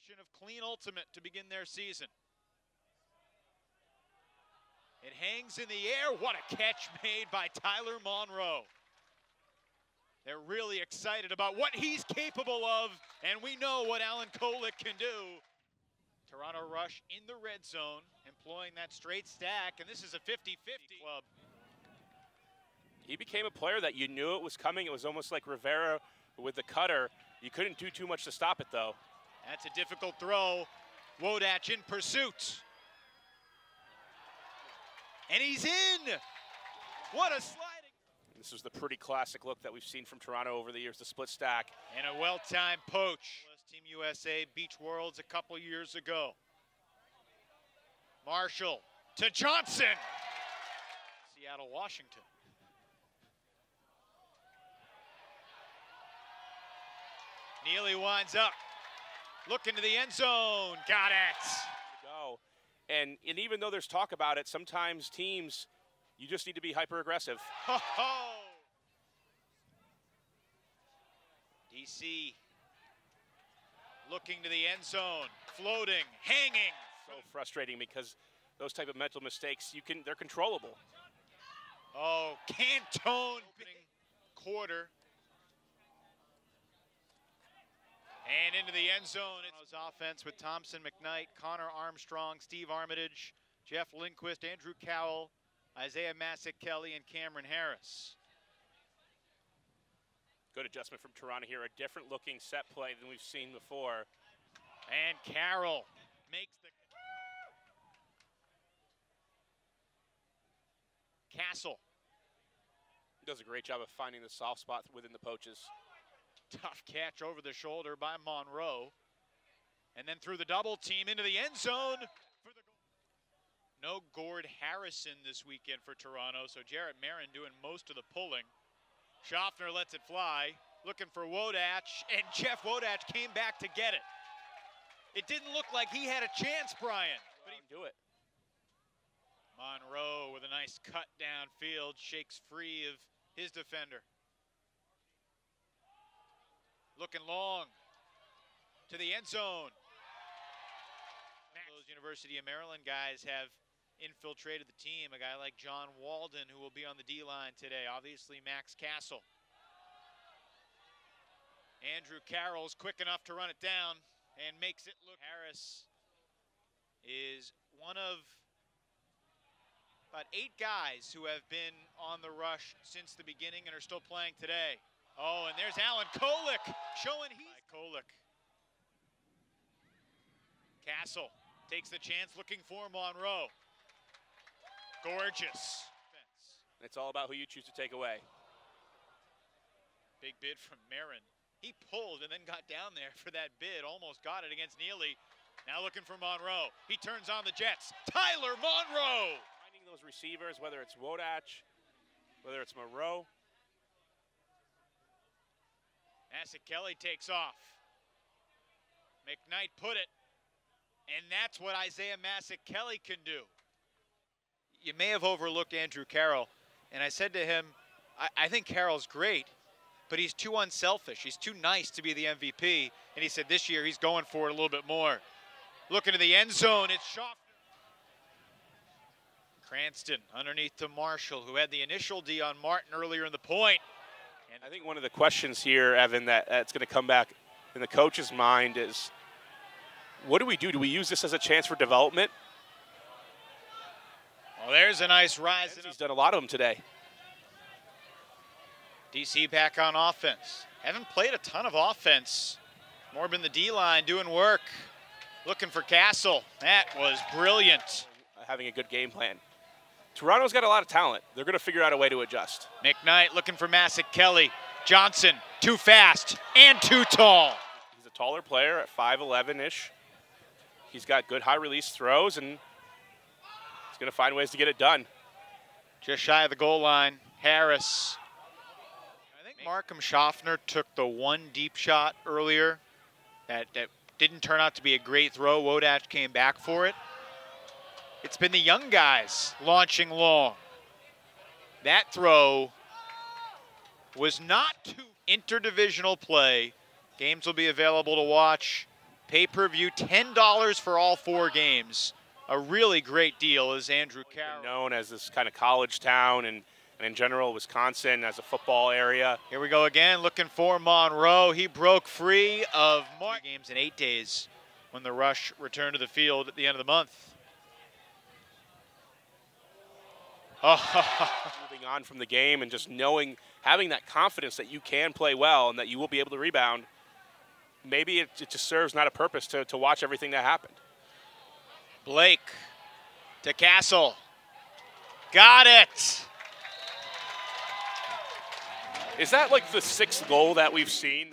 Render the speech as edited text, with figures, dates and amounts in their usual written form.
possession of clean ultimate to begin their season. It hangs in the air. What a catch made by Tyler Monroe. They're really excited about what he's capable of, and we know what Alan Kolick can do. Toronto Rush in the red zone, employing that straight stack, and this is a 50-50 club. He became a player that you knew it was coming. It was almost like Rivera with the cutter. You couldn't do too much to stop it, though. That's a difficult throw. Wodach in pursuit. And he's in! What a sliding. This is the pretty classic look that we've seen from Toronto over the years, the split stack. And a well-timed poach. Team USA Beach Worlds a couple years ago. Marshall to Johnson. Seattle, Washington. Neely winds up. Look into the end zone. Got it. Go. And even though there's talk about it, sometimes teams, you just need to be hyper-aggressive. Ho ho! DC looking to the end zone, floating, hanging. So frustrating because those type of mental mistakes, they're controllable. Oh, Cantone opening quarter. And into the end zone. It's offense with Thompson, McKnight, Connor Armstrong, Steve Armitage, Jeff Lindquist, Andrew Cowell, Isaiah Massick-Kelly, and Cameron Harris. Good adjustment from Toronto here. A different looking set play than we've seen before. And Carroll makes the... Castle. Does a great job of finding the soft spot within the poaches. Tough catch over the shoulder by Monroe. And then through the double team into the end zone. For the goal. No Gord Harrison this weekend for Toronto, so Jarrett Marin doing most of the pulling. Schaffner lets it fly, looking for Wodach, and Jeff Wodach came back to get it. It didn't look like he had a chance, Brian. But he do it. Monroe with a nice cut downfield, shakes free of his defender. Looking long to the end zone. Those University of Maryland guys have infiltrated the team. A guy like John Walden, who will be on the D-line today. Obviously, Max Castle. Andrew Carroll's quick enough to run it down and makes it look. Harris is one of about 8 guys who have been on the rush since the beginning and are still playing today. Oh, and there's Alan Kolick showing he's Kolick. Castle takes the chance, looking for Monroe. Gorgeous. It's all about who you choose to take away. Big bid from Marin. He pulled and then got down there for that bid. Almost got it against Neely. Now looking for Monroe. He turns on the Jets. Tyler Monroe! Finding those receivers, whether it's Wodach, whether it's Monroe. Massick-Kelly takes off. McKnight put it. And that's what Isaiah Massick-Kelly can do. You may have overlooked Andrew Carroll, and I said to him, I think Carroll's great, but he's too unselfish. He's too nice to be the MVP. And he said this year he's going for it a little bit more. Looking to the end zone, it's Schaffner. Cranston underneath to Marshall, who had the initial D on Martin earlier in the point. And I think one of the questions here, Evan, that's going to come back in the coach's mind is, what do we do? Do we use this as a chance for development? Well, there's a nice rise. He's done a lot of them today. DC back on offense. Haven't played a ton of offense. More been the D-line doing work. Looking for Castle. That was brilliant. Having a good game plan. Toronto's got a lot of talent. They're going to figure out a way to adjust. McKnight looking for Massick-Kelly. Johnson, too fast and too tall. He's a taller player at 5'11"-ish. He's got good high release throws, and he's going to find ways to get it done. Just shy of the goal line, Harris. I think Markham Schaffner took the one deep shot earlier that didn't turn out to be a great throw. Wodach came back for it. It's been the young guys launching long. That throw was not too interdivisional play. Games will be available to watch Pay-per-view, $10 for all 4 games. A really great deal is Andrew Carroll. Known as this kind of college town and in general Wisconsin as a football area. Here we go again, looking for Monroe. He broke free of games in 8 days when the Rush returned to the field at the end of the month. Moving on from the game and just having that confidence that you can play well and that you will be able to rebound. Maybe it just serves not a purpose to watch everything that happened. Blake to Castle. Got it. Is that like the 6th goal that we've seen?